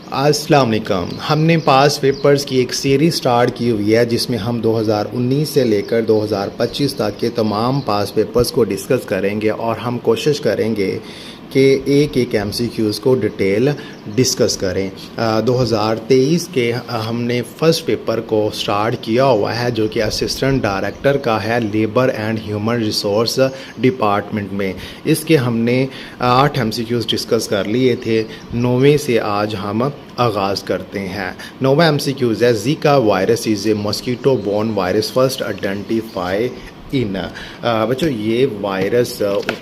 अस्सलाम वालेकुम। हमने पास पेपर्स की एक सीरीज़ स्टार्ट की हुई है जिसमें हम 2019 से लेकर 2025 तक के तमाम पास पेपर्स को डिस्कस करेंगे और हम कोशिश करेंगे कि एक एक एमसीक्यूज़ को डिटेल डिस्कस करें। 2023 के हमने फ़र्स्ट पेपर को स्टार्ट किया हुआ है जो कि असिस्टेंट डायरेक्टर का है labour and human resource department में। इसके हमने 8 एमसीक्यूज़ डिस्कस कर लिए थे। 9वें से आज हम आगाज़ करते हैं। 9वां एमसीक्यूज़ है zika virus is a mosquito borne virus first identify in. बच्चों ये वायरस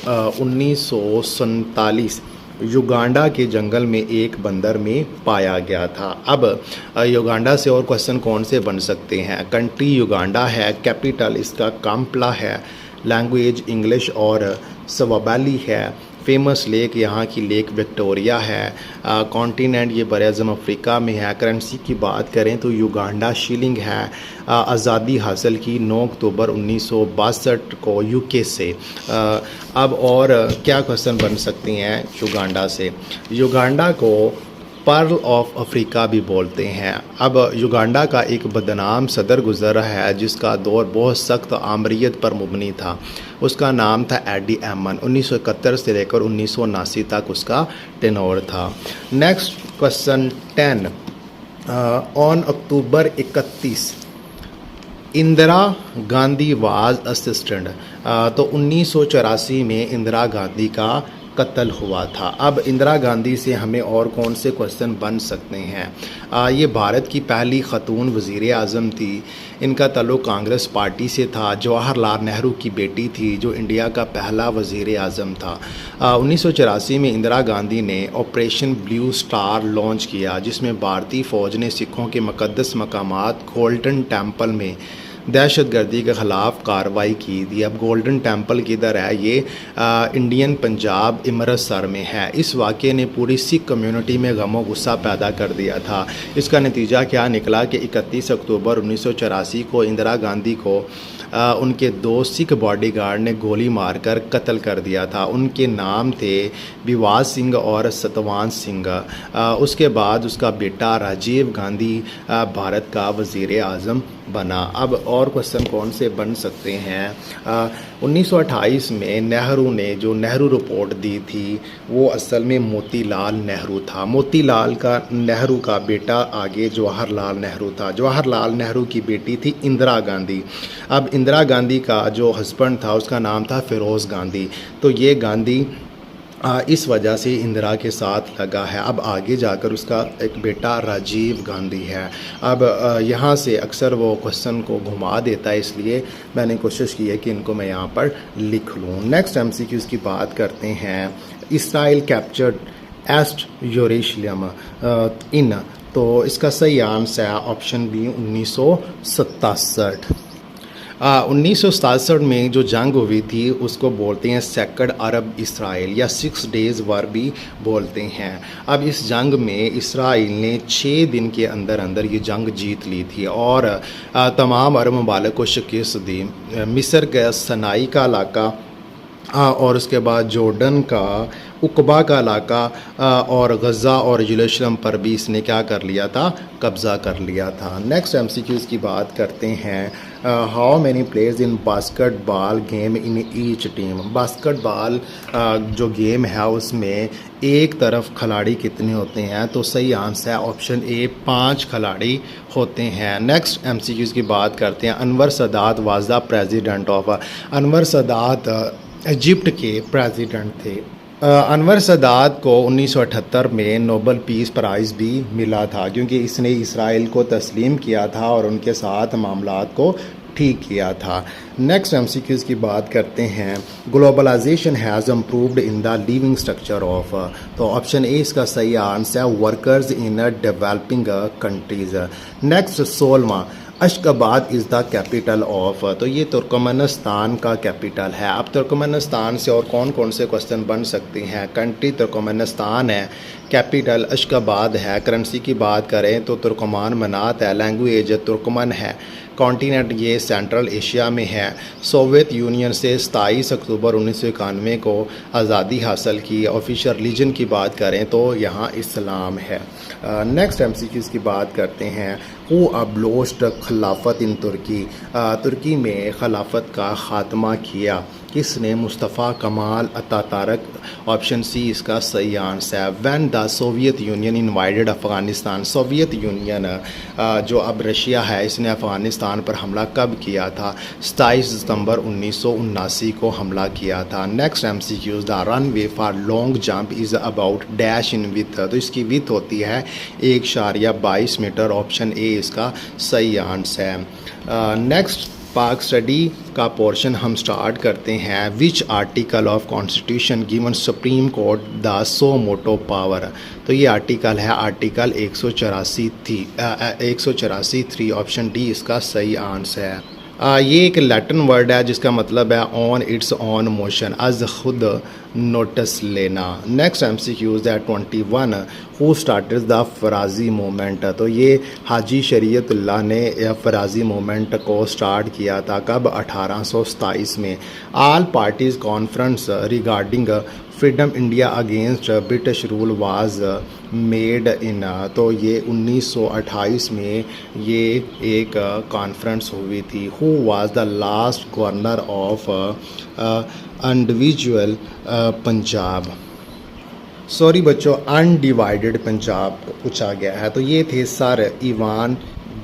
1947 युगांडा के जंगल में एक बंदर में पाया गया था। अब युगांडा से और क्वेश्चन कौन से बन सकते हैं? कंट्री युगांडा है, कैपिटल इसका काम्पला है, लैंग्वेज इंग्लिश और स्वाबाली है, फेमस लेक यहाँ की लेक विक्टोरिया है, कॉन्टिनेंट ये बर-ए-आज़म अफ्रीका में है। करेंसी की बात करें तो युगांडा शिलिंग है। आज़ादी हासिल की 9 अक्टूबर 1962 को यूके से। अब और क्या क्वेश्चन बन सकते हैं युगांडा से? युगांडा को पर्ल ऑफ अफ्रीका भी बोलते हैं। अब युगांडा का एक बदनाम सदर गुजरा है जिसका दौर बहुत सख्त आमरीत पर मुबनी था। उसका नाम था एडी एमन। 1971 से लेकर 1979 तक उसका टेनोर था। Next question 10 on October 31 Indira Gandhi was assistant. तो 1984 में इंदिरा गांधी का कत्ल हुआ था। अब इंदिरा गांधी से हमें और कौन से क्वेश्चन बन सकते हैं? ये भारत की पहली ख़तून वज़ीर आज़म थी। इनका ताल्लुक़ कांग्रेस पार्टी से था। जवाहरलाल नेहरू की बेटी थी जो इंडिया का पहला वज़ीर आज़म था। 1984 में इंदिरा गांधी ने ऑपरेशन ब्लू स्टार लॉन्च किया जिसमें भारतीय फ़ौज ने सिखों के मुक़द्दस मकामात गोल्डन टेम्पल में दहशतगर्दी के ख़िलाफ़ कार्रवाई की थी। अब गोल्डन टेम्पल किधर है? ये इंडियन पंजाब अमृतसर में है। इस वाक़े ने पूरी सिख कम्युनिटी में गम व गुस्सा पैदा कर दिया था। इसका नतीजा क्या निकला कि 31 अक्टूबर 1984 को इंदिरा गांधी को उनके 2 सिख बॉडीगार्ड ने गोली मारकर कत्ल कर दिया था। उनके नाम थे विवाद सिंह और सतवान सिंह। उसके बाद उसका बेटा राजीव गांधी भारत का वज़ीर आज़म बना। अब और क्वेश्चन कौन से बन सकते हैं? 1928 में नेहरू ने जो नेहरू रिपोर्ट दी थी वो असल में मोतीलाल नेहरू था। मोतीलाल का नेहरू का बेटा आगे जवाहरलाल नेहरू था। जवाहरलाल नेहरू की बेटी थी इंदिरा गांधी। अब इंदिरा गांधी का जो हस्बैंड था उसका नाम था फिरोज़ गांधी। तो ये गांधी इस वजह से इंदिरा के साथ लगा है। अब आगे जाकर उसका एक बेटा राजीव गांधी है। अब यहाँ से अक्सर वो क्वेश्चन को घुमा देता है, इसलिए मैंने कोशिश की है कि इनको मैं यहाँ पर लिख लूँ। नेक्स्ट एमसीक्यूज़ की बात करते हैं। इसराइल कैप्चर्ड ईस्ट यरूशलेम इन। तो इसका सही आंसर है ऑप्शन बी 1967। 1967 में जो जंग हुई थी उसको बोलते हैं सेकंड अरब इसराइल या 6 डेज़ वार भी बोलते हैं। अब इस जंग में इसराइल ने 6 दिन के अंदर अंदर ये जंग जीत ली थी और तमाम अरब ममालिक को शिकस्त दी। मिस्र का सनाई का इलाका और उसके बाद जॉर्डन का उकबा का इलाका और गज़ा और यरूशलेम पर भी इसने क्या कर लिया था? कब्ज़ा कर लिया था। नेक्स्ट एमसीक्यूज़ की बात करते हैं। How many players in basketball game in each team. Basketball जो गेम है उसमें एक तरफ खिलाड़ी कितने होते हैं? तो सही आंसर है ऑप्शन ए 5 खिलाड़ी होते हैं। नेक्स्ट एमसीक्यूज़ की बात करते हैं। Anwar Sadat was the president of. Anwar Sadat Egypt के प्रेसिडेंट थे। अनवर सदात को 1978 में नोबल पीस प्राइज़ भी मिला था क्योंकि इसने इसराइल को तस्लीम किया था और उनके साथ मामलात को ठीक किया था। नेक्स्ट एमसीक्यूज़ की बात करते हैं। Globalisation has improved in the living structure of. तो ऑप्शन ए इसका सही आंसर है workers in developing countries. Next 16वां Ashgabat is the capital of. तो ये तुर्कमेनिस्तान का कैपिटल है। अब तुर्कमेनिस्तान से और कौन कौन से क्वेश्चन बन सकते हैं? कंट्री तुर्कमेनिस्तान है, कैपिटल अशगाबाद है। करेंसी की बात करें तो तुर्कमान मनात है, लैंग्वेज तुर्कमन है, कॉन्टिनेंट ये सेंट्रल एशिया में है। सोवियत यूनियन से 27 अक्टूबर 1991 को आज़ादी हासिल की। ऑफिशियल रिलीजन की बात करें तो यहाँ इस्लाम है। नेक्स्ट एमसीक्यूज़ की बात करते हैं। हु अबलोस्ड खिलाफत इन तुर्की, तुर्की में खिलाफत का ख़ात्मा किया किसने? Mustafa Kemal Ataturk. Option C इसका सही आंसर है। When the Soviet Union invaded Afghanistan, Soviet Union जो अब रशिया है इसने अफ़गानिस्तान पर हमला कब किया था? 27 सितंबर 1979 को हमला किया था। Next MCQs, the runway for long jump is about dash in with, तो इसकी विथ होती है 1.22 मीटर। ऑप्शन ए इसका सही आंसर है। नेक्स्ट पाक स्टडी का पोर्शन हम स्टार्ट करते हैं। Which article of constitution given supreme court the suo motu power, तो ये आर्टिकल है आर्टिकल 184 3। ऑप्शन डी इसका सही आंसर है। ये एक लैटिन वर्ड है जिसका मतलब है ऑन इट्स ऑन मोशन, अज खुद नोटिस लेना। नेक्स्ट एमसीक्यूज़ है 21, हु स्टार्टेड द फराजी मूवमेंट, तो ये हाजी शरीयतुल्लाह ने फराजी मूवमेंट को स्टार्ट किया था कब? 1827 में। All parties conference regarding freedom India against British rule was made in, तो ये 1928 में ये एक कॉन्फ्रेंस हुई थी। Who was the last governor of individual Punjab, sorry बच्चों अनडिवाइडेड पंजाब पूछा गया है, तो ये थे sir Evan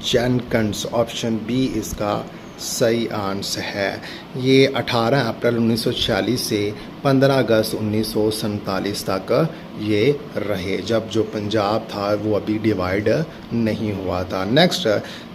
Jenkins. Option B इसका सही आंसर है। ये 18 अप्रैल 1946 से 15 अगस्त 1947 तक ये रहे, जब जो पंजाब था वो अभी डिवाइड नहीं हुआ था। Next,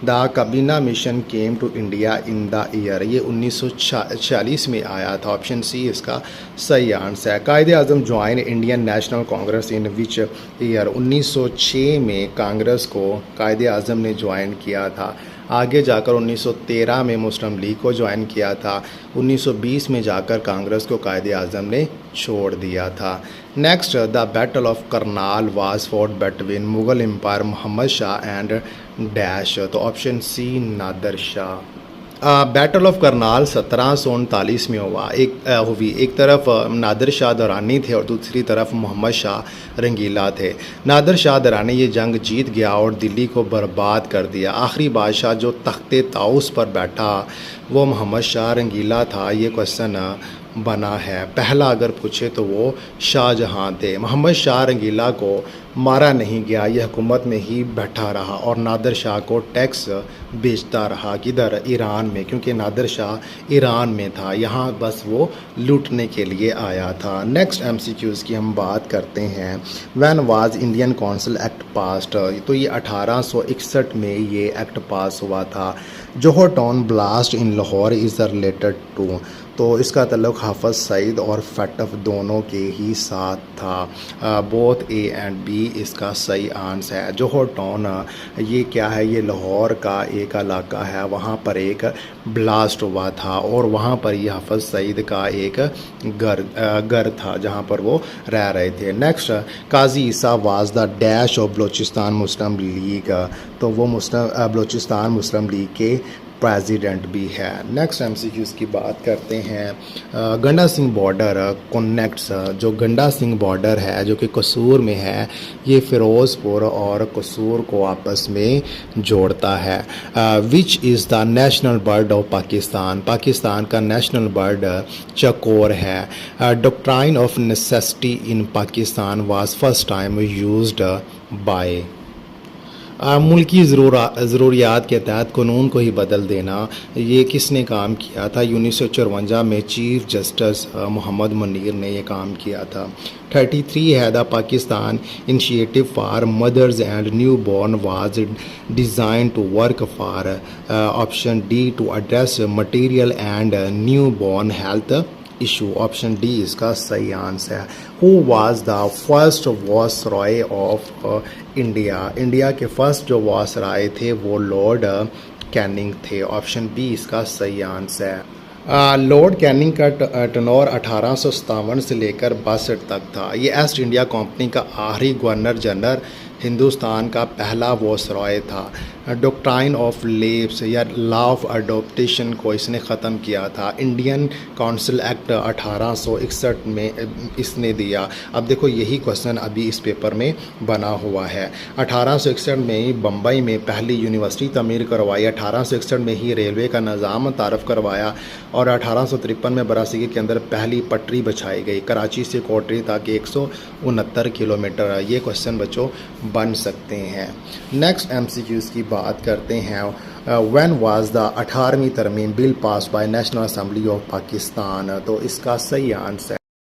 the cabinet mission came to India in the year, ये 1946 में आया था। ऑप्शन सी इसका सही आंसर है। Quaide Azam join Indian national Congress in which year, 1906 में कांग्रेस को कायदे आज़म ने ज्वाइन किया था। आगे जाकर 1913 में मुस्लिम लीग को ज्वाइन किया था। 1920 में जाकर कांग्रेस को कायदे आज़म ने छोड़ दिया था। Next, the battle of Karnal was fought between Mughal empire Mohammad Shah and dash, तो option C Nadir Shah. Battle of Karnal 1739 में हुई। एक तरफ नादिर शाह दुरानी थे और दूसरी तरफ मोहम्मद शाह रंगीला थे। नादिर शाह दुरानी ये जंग जीत गया और दिल्ली को बर्बाद कर दिया। आखिरी बादशाह जो तख्ते ताउस पर बैठा वो मोहम्मद शाह रंगीला था। ये क्वेश्चन बना है, पहला अगर पूछे तो वो शाहजहां थे। मोहम्मद शाह रंगीला को मारा नहीं गया, यह हुकूमत में ही बैठा रहा और नादिर शाह को टैक्स बेचता रहा। किधर? ईरान में, क्योंकि नादिर शाह ईरान में था, यहाँ बस वो लूटने के लिए आया था। नेक्स्ट एमसीक्यूज़ की हम बात करते हैं। When was Indian council act passed, तो ये 1861 में ये एक्ट पास हुआ था। Johar town blast in Lahore is related to, तो इसका तल्लुक़ हाफ़िज़ सईद और फटफ दोनों के ही साथ था। बोथ ए एंड बी इसका सही आंसर है। जोहर टाउन ये क्या है? ये लाहौर का एक इलाका है, वहाँ पर एक ब्लास्ट हुआ था और वहाँ पर ही हाफ़िज़ सईद का एक घर था जहाँ पर वो रह रहे थे। Next, Qazi Isa was the dash of Balochistan Muslim League, तो वो बलूचिस्तान मुस्लिम लीग के प्रेसिडेंट भी है। नेक्स्ट एमसीक्यूज़ की बात करते हैं। गंडा सिंह बॉर्डर कनेक्ट्स, जो गंडा सिंह बॉर्डर है जो कि कसूर में है, ये फ़िरोज़पुर और कसूर को आपस में जोड़ता है। Which is the national bird of Pakistan, Pakistan का नेशनल बर्ड चकोर है। Doctrine of necessity in Pakistan was first time used by, मुल्की ज़रूरियात के तहत कानून को ही बदल देना, ये किसने काम किया था? 1954 में चीफ जस्टिस मोहम्मद मुनीर ने ये काम किया था। 33 है the Pakistan initiative for mothers and new born was design to work for, option D to address material and new born health issue, option D इसका सही आंसर है। Who was the first viceroy of India, India के first जो viceroy थे वो Lord Canning थे, option B इसका सही आंसर है। लॉर्ड कैनिंग का टनोर 1857 से लेकर 62 तक था। ये ईस्ट इंडिया कंपनी का आखिरी गवर्नर जनरल, हिंदुस्तान का पहला वायसरॉय था। डॉक्ट्राइन ऑफ लेब्स या लॉ ऑफ अडोप्टेशन को इसने ख़त्म किया था। इंडियन काउंसिल एक्ट 1861 में इसने दिया। अब देखो यही क्वेश्चन अभी इस पेपर में बना हुआ है। 1861 में ही बम्बई में पहली यूनिवर्सिटी तमीर करवाई, 1861 में ही रेलवे का निज़ाम तारफ़ करवाया और 1853 में बरासिगी के अंदर पहली पटरी बिछाई गई। कराची से कोटरी तक 169 किलोमीटर। ये क्वेश्चन बच्चों बन सकते हैं। नेक्स्ट MCQs की बात करते हैं। व्हेन वाज द 18वीं तरमीम bill pass by National Assembly of Pakistan. तो इसका सही आंसर